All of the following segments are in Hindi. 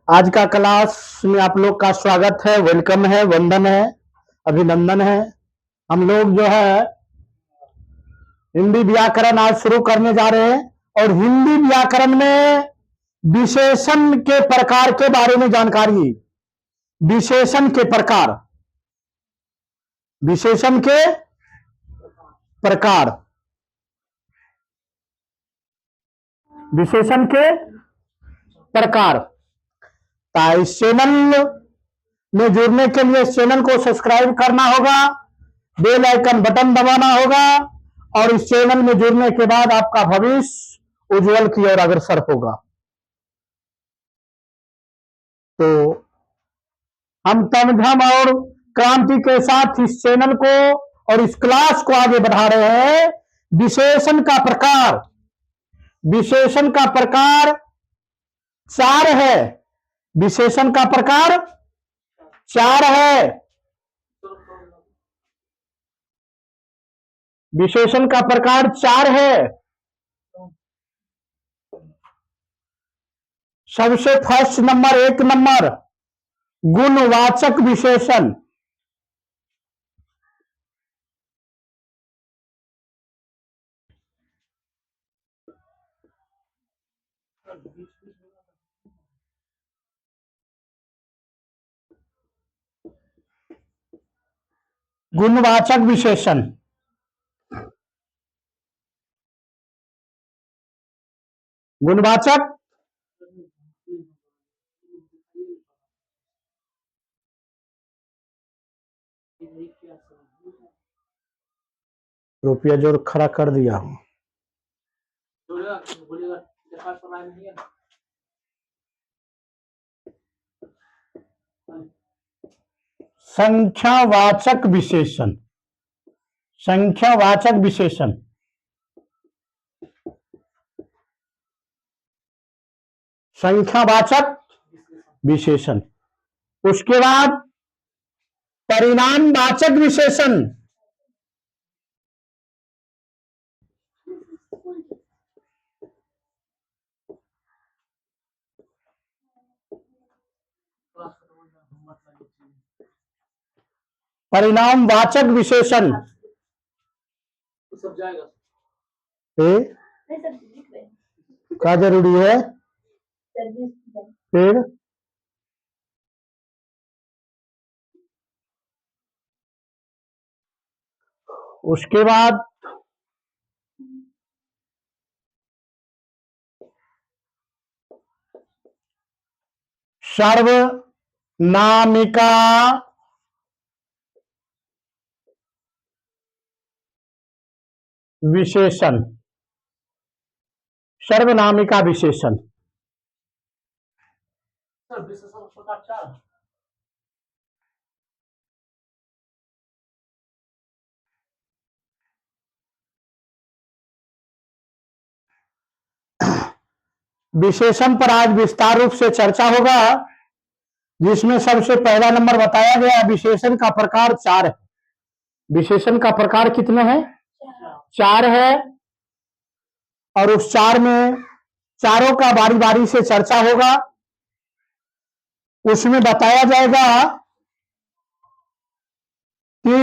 आज का क्लास में आप लोग का स्वागत है, वेलकम है, वंदन है, अभिनंदन है। हम लोग जो है हिंदी व्याकरण आज शुरू करने जा रहे हैं और हिंदी व्याकरण में विशेषण के प्रकार के बारे में जानकारी। विशेषण के प्रकार, विशेषण के प्रकार, विशेषण के प्रकार। इस चैनल में जुड़ने के लिए इस चैनल को सब्सक्राइब करना होगा, बेल आइकन बटन दबाना होगा और इस चैनल में जुड़ने के बाद आपका भविष्य उज्जवल की ओर अग्रसर होगा। तो हम तमझम और क्रांति के साथ इस चैनल को और इस क्लास को आगे बढ़ा रहे हैं। विशेषण का प्रकार, विशेषण का प्रकार 4 है। विशेषण का प्रकार 4 है। विशेषण का प्रकार 4 है। सबसे फर्स्ट नंबर, 1 नंबर गुणवाचक विशेषण। गुणवाचक विशेषण, गुणवाचक रुपया जोर खड़ा कर दिया हूं। संख्यावाचक विशेषण, संख्यावाचक विशेषण, संख्यावाचक विशेषण। उसके बाद परिणामवाचक विशेषण, परिणामवाचक विशेषण। क्या जरूरी है? फिर उसके बाद सर्वनामिका विशेषण, सर्वनामिका विशेषण। विशेषण पर आज विस्तार रूप से चर्चा होगा, जिसमें सबसे पहला नंबर बताया गया विशेषण का प्रकार 4 है। विशेषण का प्रकार कितने हैं? 4 है। और उस 4 में चारों का बारी बारी से चर्चा होगा। उसमें बताया जाएगा कि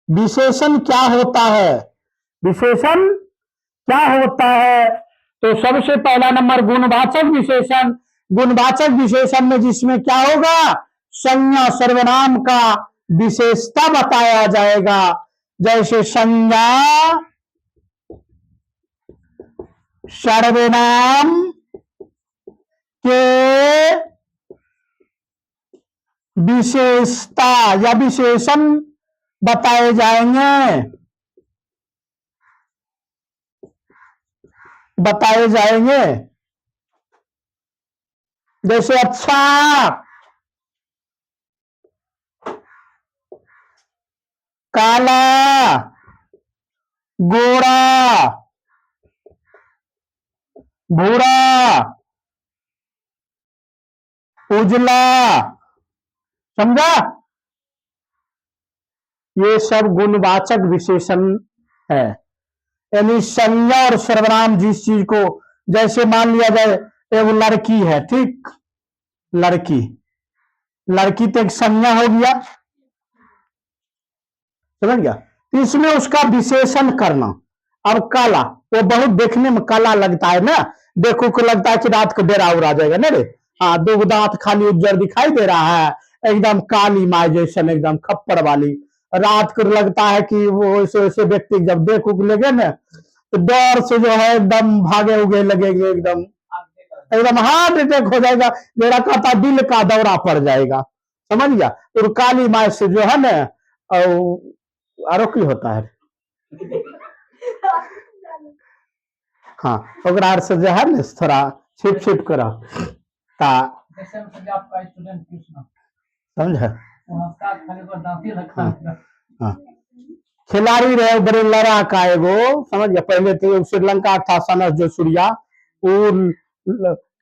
विशेषण क्या होता है, विशेषण क्या होता है। तो सबसे पहला नंबर गुणवाचक विशेषण। गुणवाचक विशेषण में जिसमें क्या होगा, संज्ञा सर्वनाम का विशेषता बताया जाएगा। जैसे संज्ञा सर्वनाम के विशेषता या विशेषण बताए जाएंगे, बताए जाएंगे। जैसे अच्छा, काला, गोरा, भूरा, उजला, समझा? ये सब गुणवाचक विशेषण है। यानी संज्ञा और सर्वनाम जिस चीज को, जैसे मान लिया जाए एक लड़की है, ठीक, लड़की, लड़की तो एक संज्ञा हो गया, समझ गया। तो इसमें उसका विशेषण करना। अब काला, वो बहुत देखने में काला लगता है ना, देखो को लगता है कि रात को डेरा उड़ा जाएगा ना रे। हाँ, दो दांत खाली उज्जर दिखाई दे रहा है, एकदम काली माय जैसन, एकदम खप्पड़ वाली। रात को लगता है कि वो ऐसे ऐसे व्यक्ति जब देख उग लगे ना, तो डर से जो है एकदम भागे उगे लगेंगे, एकदम एकदम हार्ट अटैक हो जाएगा, मेरा कहता दिल का दौरा पड़ जाएगा, समझ गया। और काली माय से जो है ना, और की होता है, हाँ, ओकरा से जो है ना थोड़ा छिप छिप कर समझ। हाँ, खिलाड़ी रहे बड़े लड़ा का एगो, समझ गया। पहले तो श्रीलंका था सनस जो सूर्या, वो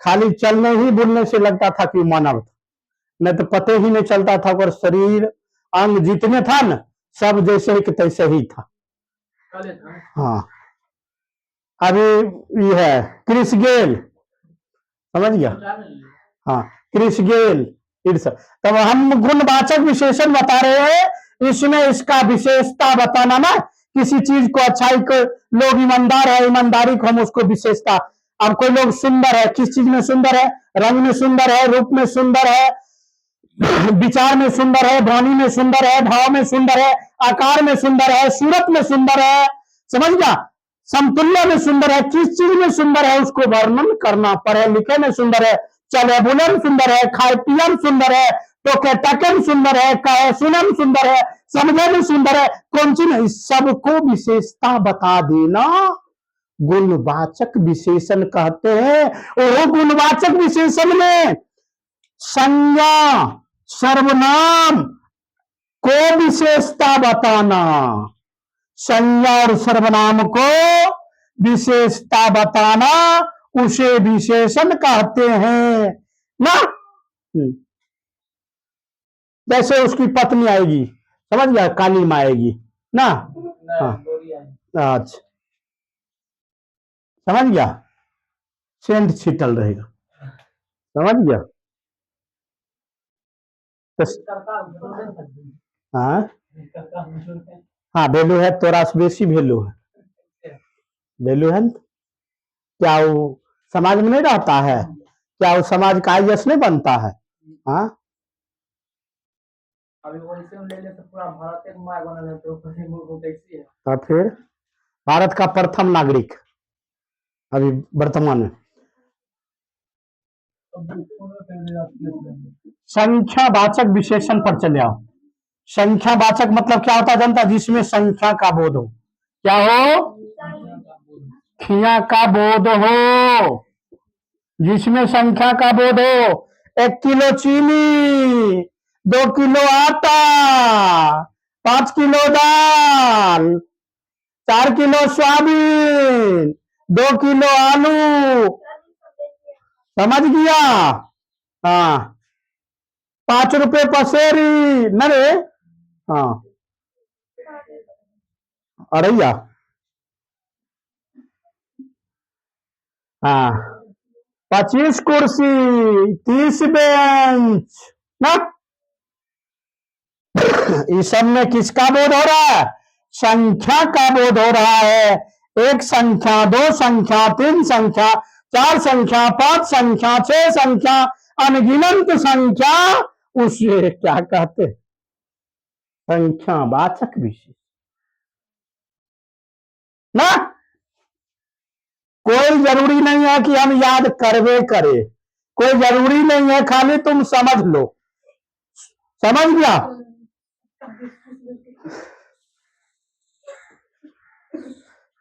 खाली चलने ही बोलने से लगता था कि मानव था, नहीं तो पते ही नहीं चलता था। और शरीर अंग जितने था ना, सब जैसे ही कि तैसे ही था। हाँ, अभी ये है क्रिस गेल, समझ गया। हाँ, क्रिस गेल, तब हम गुणवाचक विशेषण बता रहे हैं, इसमें इसका विशेषता बताना ना, किसी चीज को अच्छाई को, लोग ईमानदार है, ईमानदारी को हम उसको विशेषता। अब कोई लोग सुंदर है, किस चीज में सुंदर है, रंग में सुंदर है, रूप में सुंदर है, विचार में सुंदर है, वाणी में सुंदर है, भाव में सुंदर है, आकार में सुंदर है, सूरत में सुंदर है, समझ गया, समतुल्य में सुंदर है, किस चीज में सुंदर है उसको वर्णन करना। पढ़े लिखे में सुंदर है, चले बुले में सुंदर है, खाए पिए में सुंदर है, टोके टके में सुंदर है, कहे सुने में सुंदर है, समझे में सुंदर है, कौन सी नहीं, सबको विशेषता बता देना गुणवाचक विशेषण कहते हैं। और गुणवाचक विशेषण में संज्ञा सर्वनाम को विशेषता बताना, संज्ञा और सर्वनाम को विशेषता बताना, उसे विशेषण कहते हैं ना। जैसे उसकी पत्नी आएगी, समझ गया, काली माँ आएगी ना। हाँ, अच्छा, समझ गया, सेंट छिटल रहेगा, समझ गया। हाँ हाँ, वैल्यू है, तोरा से बेसी वैल्यू है, वैल्यू है। क्या वो समाज में नहीं रहता है, क्या वो समाज का आईएएस नहीं बनता है। हाँ, अभी वैसे ले ले तो पूरा भारत एक माय बनल है, तो फिर भारत का प्रथम नागरिक अभी वर्तमान में। संख्यावाचक विशेषण पर चले आओ। संख्यावाचक मतलब क्या होता है जनता, जिसमें संख्या का बोध हो, क्या हो, संख्या का बोध हो, जिसमें संख्या का बोध हो। 1 किलो चीनी, 2 किलो आटा, 5 किलो दाल, 4 किलो सोयाबीन, 2 किलो आलू, समझ गया। हाँ, 5 रुपए पसेरी न रे। हाँ, अरैया, हाँ, 25 कुर्सी, 30 बेंच ना। इस सब में किसका बोध हो रहा है, संख्या का बोध हो रहा है। 1 संख्या, 2 संख्या, 3 संख्या, 4 संख्या, 5 संख्या, 6 संख्या, अनगिनत संख्या, उसे क्या कहते हैं, संख्यावाचक विशेषण ना। कोई जरूरी नहीं है कि हम याद करवे करें, कोई जरूरी नहीं है, खाली तुम समझ लो, समझ गया।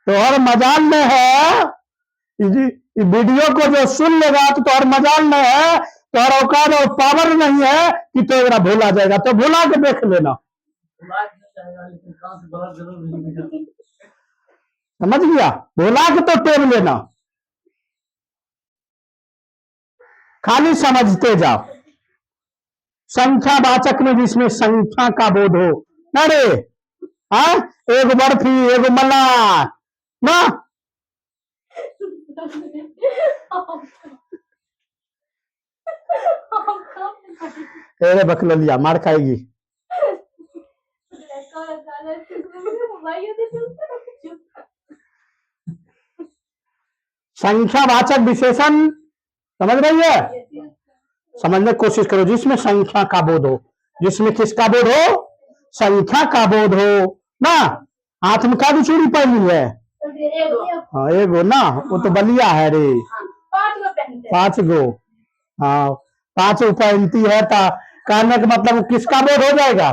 तो हर मजाल में है, वीडियो को जो सुन लेगा तो और मजाल में है, तो और औकात और पावर नहीं है कि तो मेरा भूला जाएगा, तो भूला के देख लेना, समझ गया। भूला के तो टेम लेना, खाली समझते जाओ। संख्यावाचक में जिसमें संख्या का बोध हो, अरे हाँ, 1 बर्फी, 1 मला, ना। अरे बकलोलिया मार खाएगी। संख्यावाचक विशेषण समझ रही है, समझने की कोशिश करो, जिसमें संख्या का बोध हो, जिसमें किसका बोध हो, संख्या का बोध हो ना। हाथ में का भी चूड़ी पहनी है, हाँ एगो ना, वो तो बलिया है रे, 5 गो, हाँ 5 पहनती है। कहने का मतलब किसका बोध हो जाएगा,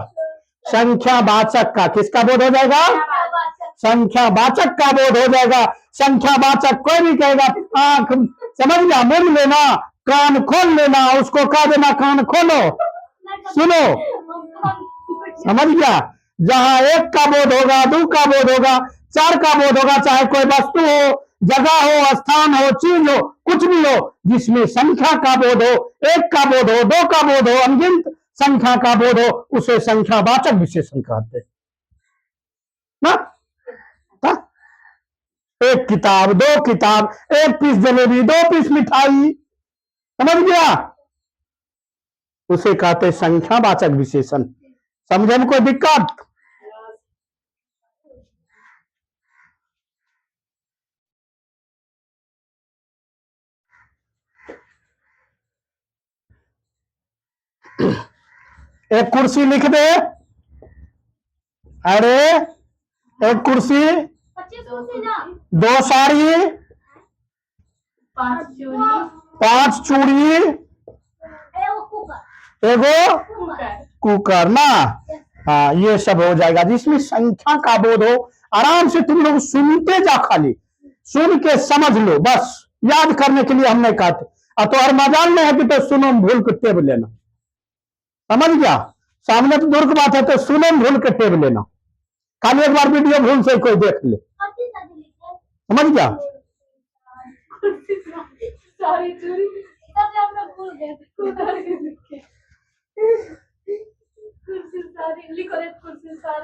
संख्यावाचक का। किसका बोध हो जाएगा, संख्यावाचक का बोध हो जाएगा। संख्यावाचक कोई भी कहेगा आंख समझ गया, मूंद लेना, कान खोल लेना, उसको कह देना कान खोलो सुनो, समझ गया। जहां 1 का बोध होगा, 2 का बोध होगा, 4 का बोध होगा, चाहे कोई वस्तु हो, जगह हो, स्थान हो, चीज हो, कुछ भी हो, जिसमें संख्या का बोध हो, 1 का बोध हो, 2 का बोध हो, अनगिनत संख्या का बोध हो, उसे संख्यावाचक विशेषण कहते हैं ना। 1 किताब, 2 किताब, 1 पीस जलेबी, 2 पीस मिठाई, समझ गया, उसे कहते संख्यावाचक विशेषण। समझे में कोई दिक्कत, एक कुर्सी लिख दे, अरे एक कुर्सी, 2 साड़ी, 5 चूड़ी, एगो कुकर ना। हाँ ये सब हो जाएगा, जिसमें संख्या का बोध हो। आराम से तुम लोग सुनते जा, खाली सुन के समझ लो, बस याद करने के लिए हमने कहा था। तो हर मजाल में है कि तो सुनो भूल के टेब लेना, समझ गया। सामने तो दूर की बात है, तो सुनो भूल के टेब लेना, खाली एक बार वीडियो भूल से कोई देख ले, समझ गया।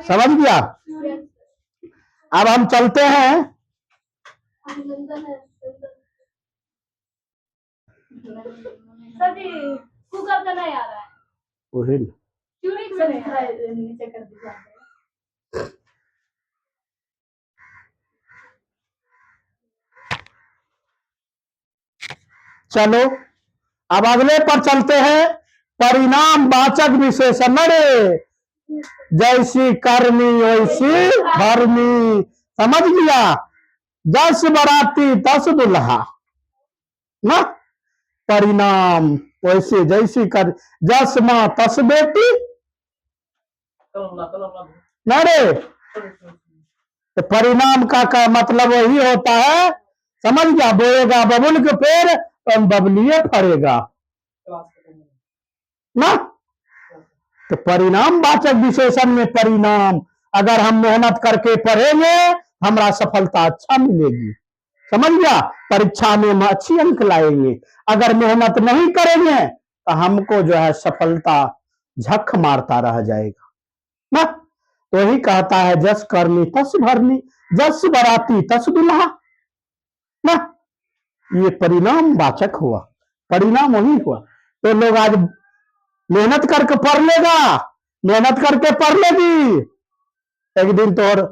समझ गया। अब हम चलते हैं, कुकर का नहीं आ रहा है, वही चूड़ी में नीचे कर दीजिए। चलो अब अगले पर चलते हैं, परिणाम वाचक विशेषण। रे जैसी करनी वैसी भरनी, समझ गया। 10 बराती 10 दुल्हा ना, परिणाम वैसे जैसी कर, 10 माँ 10 बेटी ना रे। तो परिणाम का मतलब वही होता है, समझ गया। बोएगा बबुल के पेड़ तो बबलिए फरेगा ना। तो परिणाम वाचक विशेषण में परिणाम, अगर हम मेहनत करके पढ़ेंगे हमारा सफलता अच्छा मिलेगी, समझ गया। परीक्षा में हम अच्छी अंक लाएंगे। अगर मेहनत नहीं करेंगे तो हमको जो है सफलता झक मारता रह जाएगा ना। तो ही कहता है जस करनी तस भरनी, जस बराती तस दुल्हा ना। ये परिणाम वाचक हुआ, परिणाम वही हुआ। तो लोग आज मेहनत करके पढ़ लेगा, मेहनत करके पढ़ लेगी, एक दिन तो और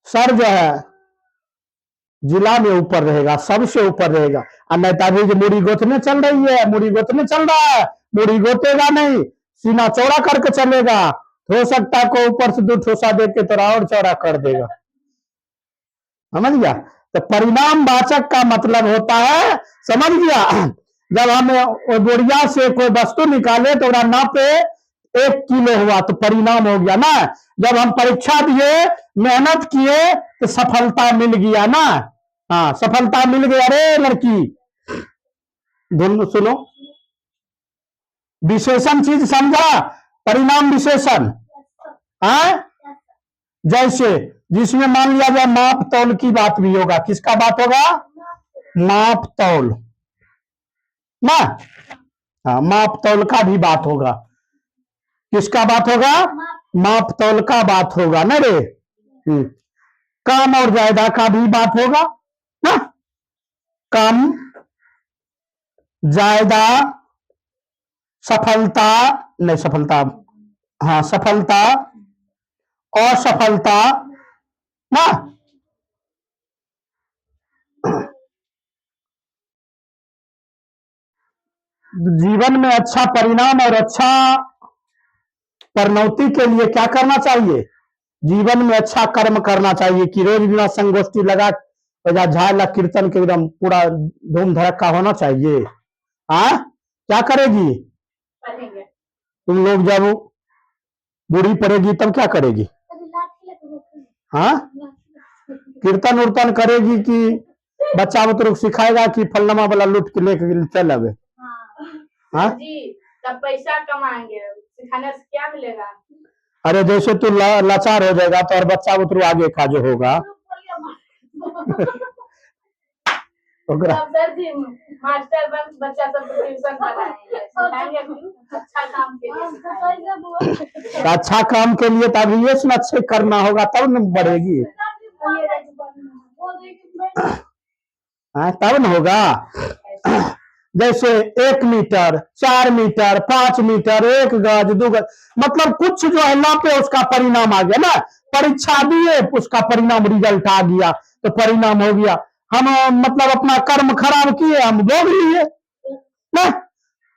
सर जो है जिला में ऊपर रहेगा, सबसे ऊपर रहेगा। और नहीं तो अभी जो मुड़ी गोतने चल रही है, मुड़ी गोतने चल रहा है, मुड़ी गोतेगा नहीं, सीना चौड़ा करके चलेगा। हो सकता है को ऊपर से 2 ठोसा दे के तो और चौड़ा कर देगा, समझ गया। तो परिणाम वाचक का मतलब होता है, समझ गया, जब हम बोरिया से कोई वस्तु निकाले तो नापे 1 किलो हुआ तो परिणाम हो गया ना। जब हम परीक्षा दिए, मेहनत किए तो सफलता मिल गया ना। हाँ सफलता मिल गया रे लड़की। दोनों सुनो, विशेषण चीज समझा, परिणाम विशेषण। हाँ जैसे जिसमें मान लिया जाए माप तौल की बात भी होगा, किसका बात होगा, माप तौल ना। हाँ माप तौल का भी बात होगा, किसका बात होगा, माप तौल का बात होगा ना रे। काम और ज्यादा का भी बात होगा ना, कम ज्यादा सफलता, नहीं सफलता, हाँ सफलता असफलता ना, जीवन में अच्छा परिणाम और अच्छा परिणति के लिए क्या करना चाहिए, जीवन में अच्छा कर्म करना चाहिए कि रोज बिना संगोष्ठी लगा झाला कीर्तन के एकदम पूरा धूम धड़क्का होना चाहिए। हाँ क्या करेगी पढ़ेंगे। तुम लोग, जब बूढ़ी पड़ेगी तब क्या करेगी, हाँ कीर्तन उर्तन करेगी कि बच्चा बुतरुक सिखाएगा कि फलनमा वाला लूट के लेके चल अबे, हाँ जी, तब पैसा कमाएंगे, सिखाने से क्या मिलेगा। अरे जैसे तू लाचार हो जाएगा तो और बच्चा बुतरू आगे का जो होगा ओकरा सर जी मास्टर बन बच्चा सब ट्यूशन पढ़ाएंगे, सिखाएंगे अच्छा काम के लिए सिखाएंगे। अच्छा काम के लिए तभी ये से अच्छे करना होगा तब न बढ़ेगी, हाँ तब न होगा। जैसे 1 मीटर 4 मीटर 5 मीटर 1 गज 2 गज, मतलब कुछ जो है ना पे उसका परिणाम आ गया ना, परीक्षा दिए उसका परिणाम रिजल्ट आ गया तो परिणाम हो गया, हम मतलब अपना कर्म खराब किए हम भोग लिए ना।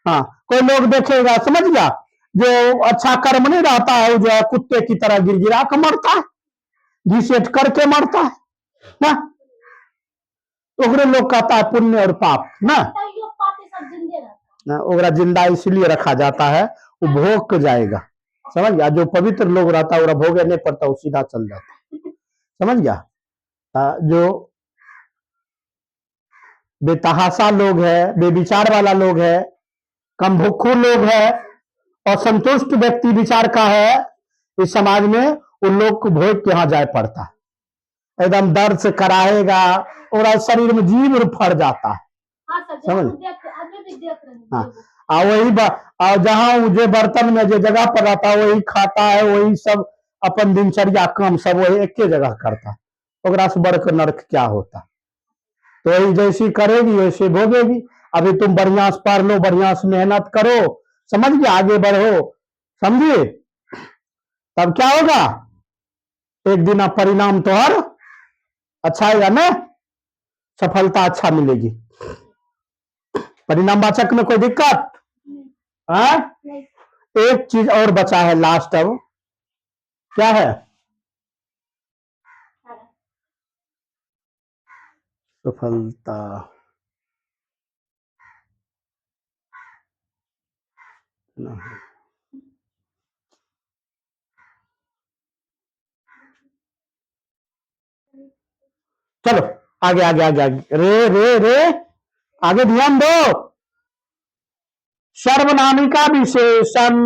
हाँ कोई लोग देखेगा समझ गया, जो अच्छा कर्म नहीं रहता है जो है कुत्ते की तरह गिरगिरा कर मरता है, घिसेट करके मरता है ना, ओकरे लोग कहता है पुण्य और पाप ना, ओकरा जिंदा इसलिए रखा जाता है वो भोग के जाएगा, समझ गया, जो पवित्र लोग रहता है वो भोगे नहीं पड़ता, वो सीधा चल जाता, समझ गया। जो बेतहासा लोग है, बेविचार वाला लोग है, कम भूखू लोग है और संतुष्ट व्यक्ति विचार का है, इस समाज में उन लोग को भोग के यहाँ जाए पड़ता है, एकदम दर्द से कराएगा और शरीर में जीव फट जाता है, समझ। हाँ और वही और जहाँ जो बर्तन में जो जगह पर रहता है वही खाता है, वही सब अपन दिनचर्या काम सब वही एक जगह करता है, ओकरा से बढ़कर नरक क्या होता, तो वही जैसी करेगी वैसे भोगेगी। अभी तुम बढ़िया से पढ़ लो, बढ़िया से मेहनत करो, समझ गए, आगे बढ़ो, समझिए, तब क्या होगा, एक दिन आप परिणाम तो हर अच्छा आएगा ना, सफलता अच्छा मिलेगी। परिणाम वाचक में कोई दिक्कत, हाँ एक चीज और बचा है लास्ट, अब क्या है, सफलता, चलो आगे आगे आगे आगे, रे रे रे आगे ध्यान दो, सर्वनामिका विशेषण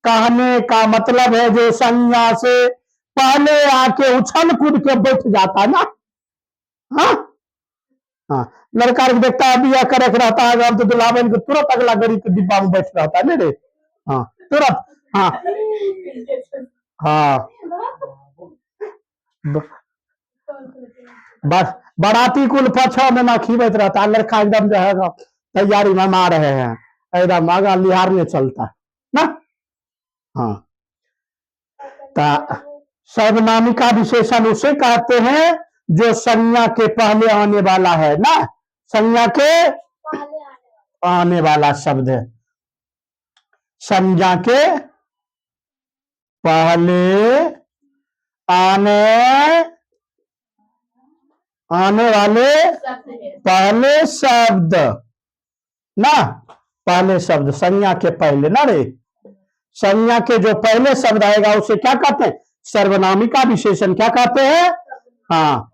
कहने का मतलब है जो संज्ञा से पहले आके उछल कूद के बैठ जाता है ना, हाँ हाँ लड़का देखता है बिया करे रहता है अब तो दुल्हा बन के तुरंत अगला गाड़ी के डिब्बा में बैठ रहता है रे, हाँ तुरंत, हाँ हाँ बस बाराती कुल पछो में ना खीबत रहता है, लड़का एकदम जो है तैयारी में आ रहे हैं, एकदम आगा लिहार में चलता है ना, हाँ सर्वनामिका विशेषण उसे कहते हैं जो संज्ञा के पहले आने वाला है ना, संज्ञा के आने वाला शब्द है, संज्ञा के पहले आने वाले पहले शब्द ना, पहले शब्द संज्ञा के पहले ना रे, संज्ञा के जो पहले शब्द आएगा उसे क्या कहते हैं, सर्वनामिका विशेषण क्या कहते हैं, हाँ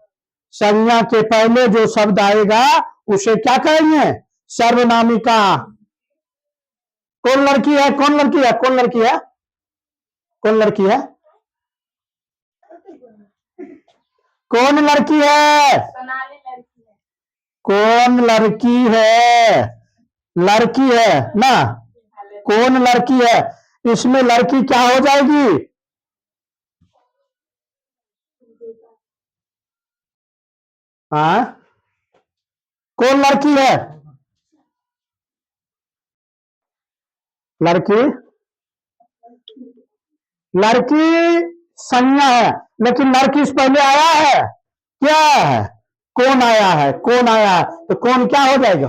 संज्ञा के पहले जो शब्द आएगा उसे क्या कहेंगे, सर्वनामिका। कौन लड़की है, कौन लड़की है, कौन लड़की है, कौन लड़की है, कौन लड़की है, कौन लड़की है, लड़की है ना, कौन लड़की है, इसमें लड़की क्या हो जाएगी, हाँ, कौन लड़की है? लड़की लड़की संज्ञा है, लेकिन लड़की से पहले आया है क्या है? कौन आया है? कौन आया है? तो कौन क्या हो जाएगा?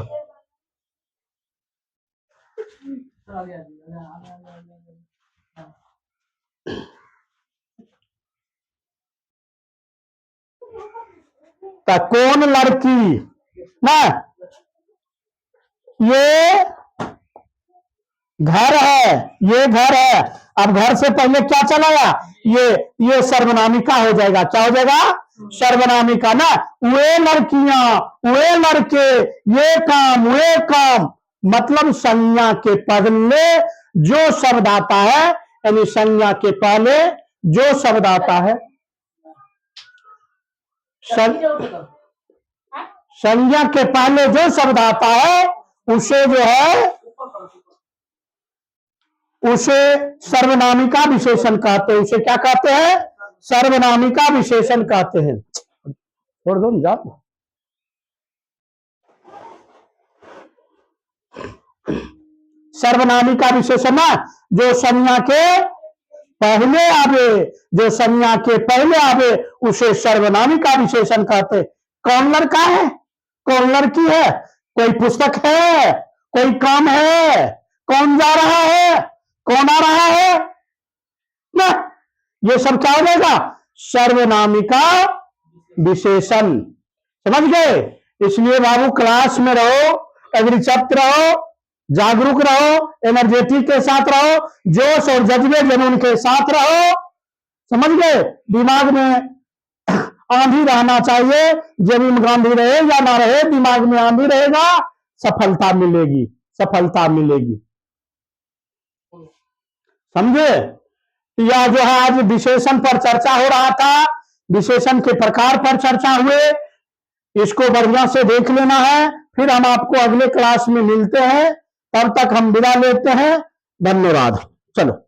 तो कौन लड़की ना, ये घर है, ये घर है। अब घर से पहले क्या चलाया? ये सर्वनामिका हो जाएगा। क्या हो जाएगा? सर्वनामिका ना। वे लड़कियां, वे लड़के, ये काम, वे काम, मतलब संज्ञा के पहले जो शब्द आता है, यानी संज्ञा के पहले जो शब्द आता है, संज्ञा के पहले जो शब्द आता है उसे जो है, उसे सर्वनामिका विशेषण कहते हैं। उसे क्या कहते हैं? सर्वनामिका विशेषण कहते हैं। छोड़ दो जाओ। सर्वनामिका विशेषण ना, जो संज्ञा के पहले आवे, जो संज्ञा के पहले आवे उसे सर्वनामिका विशेषण कहते। कौन लड़का है? कौन लड़की है? कोई पुस्तक है? कोई काम है? कौन जा रहा है? कौन आ रहा है ना? ये सब क्या हो जाएगा? सर्वनामिका विशेषण। समझ गए? इसलिए बाबू क्लास में रहो, एग्रीचप्त रहो, जागरूक रहो, एनर्जेटिक के साथ रहो, जोश और जज्बे जुनून के साथ रहो। समझ गए? दिमाग में आंधी रहना चाहिए। जमीन गांधी रहे या ना रहे, दिमाग में आंधी रहेगा, सफलता मिलेगी, सफलता मिलेगी। समझे? या जो है आज विशेषण पर चर्चा हो रहा था, विशेषण के प्रकार पर चर्चा हुए, इसको बढ़िया से देख लेना है। फिर हम आपको अगले क्लास में मिलते हैं, तब तक हम विदा लेते हैं। धन्यवाद। चलो।